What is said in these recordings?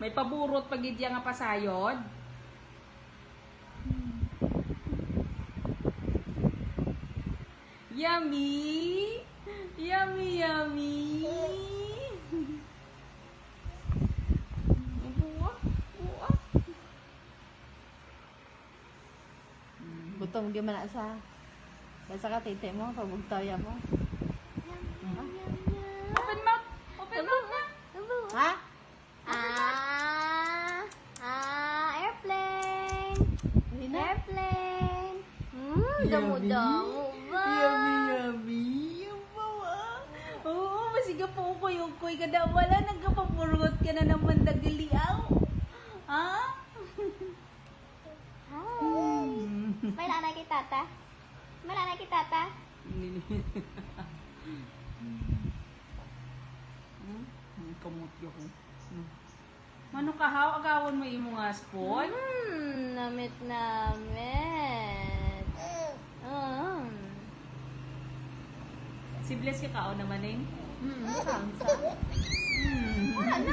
May paburot pag hindi nga pasayod. Yummy! Yummy, yummy! Buwa, buwa. Gutom di man na sa. Basta ka titi mo, pabugtaya mo. Open mouth! Open mouth na! Ha? Airplane! Hindi na. Airplane! Damo-damo ba? Yummy, yummy! Yung bawa. Oo, masiga po ko yung kuy kada wala. Nagkapapurot ka na naman dagiliaw. Ha? Hi! May lanay kay tata? May lanay kay tata? Kamot yun. Mano kahaw, agawan mo yung mga sport? Namit. Si Bless ka kao naman eh. Kansa. Ano?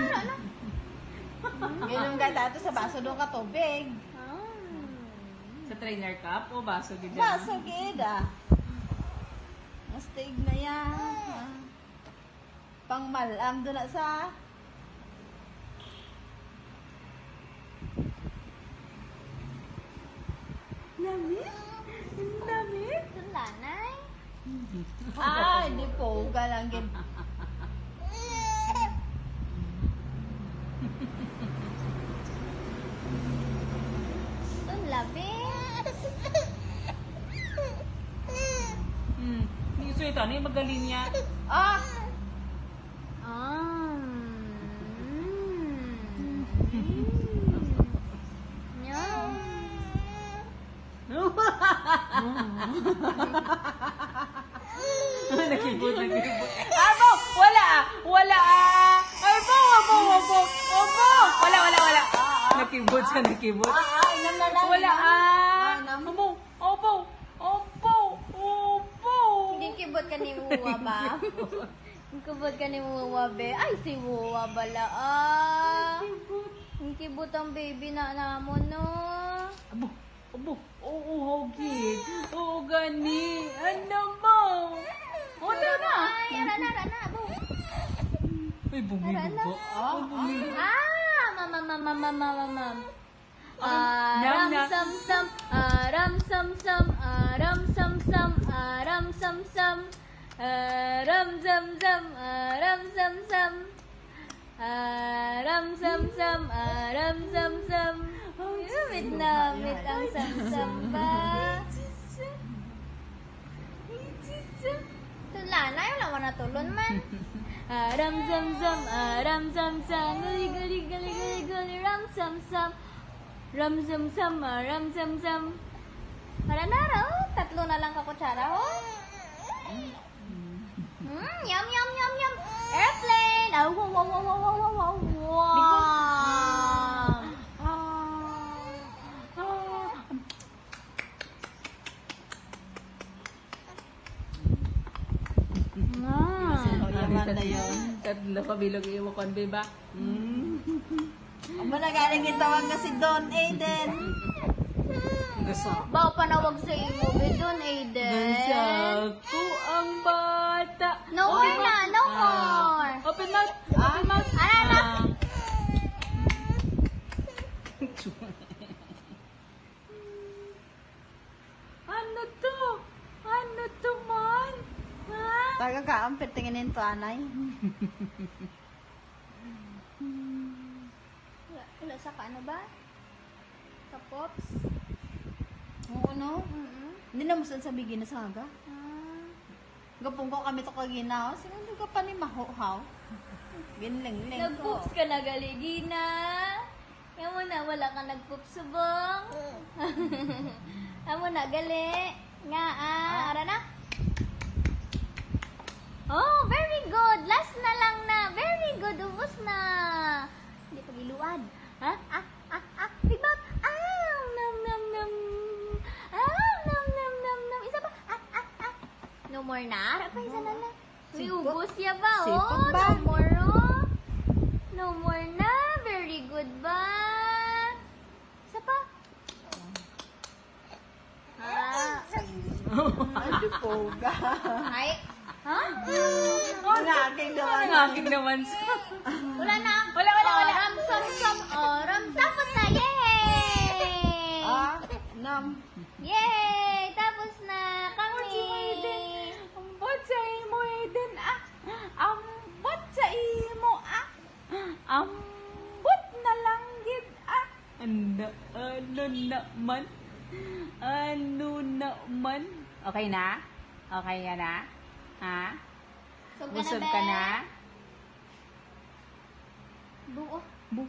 Ganun ka tato sa baso doon ka tubig. Sa trainer cup o baso gid. Baso gida. Mastig na yan. Pang malam doon na sa. Lamit? Lamit? Ito lanay? Ay, di po. Galang gid. Ito labing? Hindi ito ano yung magaling niya. Ah! Yum. Nakibot. Abo! Wala! Wala! Abo! Wala! Nakibot siya, nakibot. Inam na lang. Wala Inam. Opo! Hindi kibot ka ni Wuwa ba? Hindi kibot ka ni Wuwa be? Ay, si Wuwa bala Hindi kibot ang baby na namon no. Abo! Oo, hogit. Oo, gani. Ano mo? O, na. Ay, rana, abo. Ay, bumibo. Mamam. Nyam, nyam. Sam, aram sam sam, aram sam sam, aram sam sam, aram zam zam, aram sam sam, aram sam sam, aram sam sam. Mit ang sam sam ba? Tulana, wala mo na tulon man. Aram zam zam, aram zam zam, gali ram sam sam, ram zam zam, aram zam zam. Para na raw, tatlo na lang ka kutsara ho. Yum. Airplane. Wow. O, yaman na yun. Tatlo kabilog yung kon, ba? Ang managaling itawag nga si Don Aiden. Gusto. Bao panawag sa imo, Bidon Aiden. Ako ang bata. No more na, no more. Open mouth. Open mouth. Ano? Ano to man? Ha? Taga ka, ang pitinginin to, anay. Wala sa ka, ano ba? Sa Pops? Oo, no? Hindi na musan sa bigin na sa haga. Gapong ko kami to kaginaw. Sino hindi ka pa ni mahuhaw? Ginling-ling ko. Nag-poops ka na galigina. Yan mo na, wala ka nag-poops subong. Yan mo na, gali. Nga, ara na. Oh, very good. Last na lang na. Very good. Ubus na. Hindi pa giluwad. Ha? Big Bob. Nam. Nam. Isa pa. No more na. Apa, isa na lang. May Sipot. ubos ya ba? Sipot Oh, ba? no more. Oh. No more na. Very good. good ba? Isa pa. Ay, dupoga. Ay. Ha? Ang aking naman. Ang aking naman. Wala na. Wala. Ram, sam, sam. Ram. Tapos na. Yay! Nam. Yay! Tapos na kami. Ambot sa imo, Eden, ah. Ambot sa imo, ah. Ambot na lang gid, ah. Ano naman? Ano naman? Okay na? Okay ka na? Ha? Busog ka na? Buo. Bu.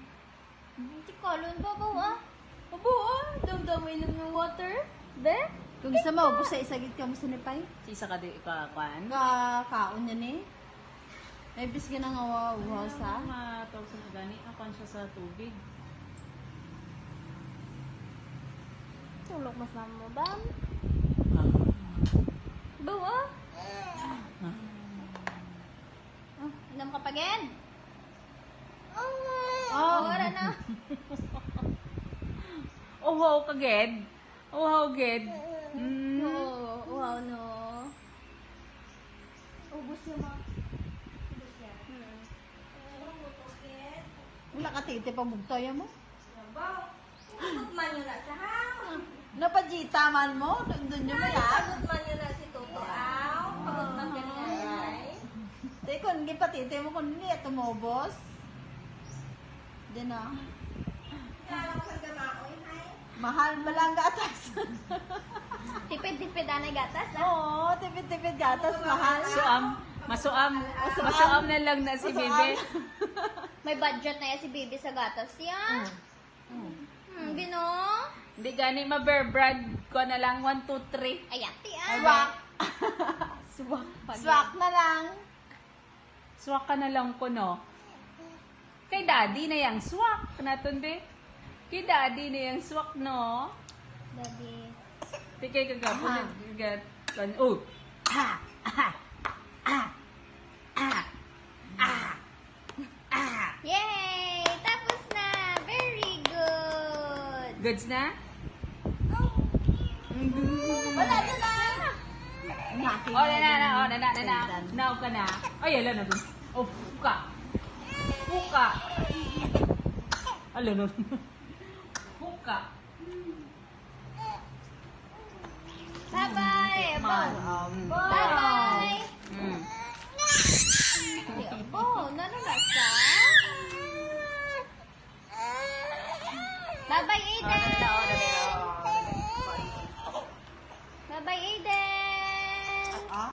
Hindi ko alam ba buo? Buo. Damdamay lang ng water. Be? Kung gusto mo, gusto isagit ka mo sa nipay. Sisa ka di kakuan? Kaon yan eh. May bis ka nang awa sa. Matawag sa gani. Akuan siya sa tubig. Tulog mas mo ba? Buo? Inom ka pa again? Wala na. Oh, wow ka, Ged. Oh, wow, Ged. Wow, no. Ubus yung mga. Wala ka titi pa bugtoya mo. Ikot man yun na sa hang. Napajita man mo. Doon nyo mayag. Ikot man yun na si Toto Aw. Pagod man ganyan ay. Di kung hindi pa titi mo kung hindi tumobos. Diyan na. Kaya ko sa gamaoy, hay. Mahal ba lang gatas? Tipid-tipid na gatas. Oo, tipid-tipid gatas. Mahal. Masuam na lang na si Bebe. May budget na yan si baby sa gatas yan. Bino? Hindi gani ma-bear-brand ko na lang 1, 2, 3. Ayati Swak. Swak. Swak na lang. Swak ka na lang ko, no? Kay daddy na yang swak. Naton, be? Kay daddy na yang swak, no? Daddy. Tikay kagapon. Oh! Ah! Ah! Ah! Ah! Ah! Ah! Yay! Tapos na! Very good! Goods na? Wala na na! Naking Oh, na. Now ka na. Ay, ala na dun. Oh, puka. Puka. Ala na dun. Puka. Bye-bye! Man. Bye-bye! Mm. Abo, nanulasa? Bye-bye, Aiden!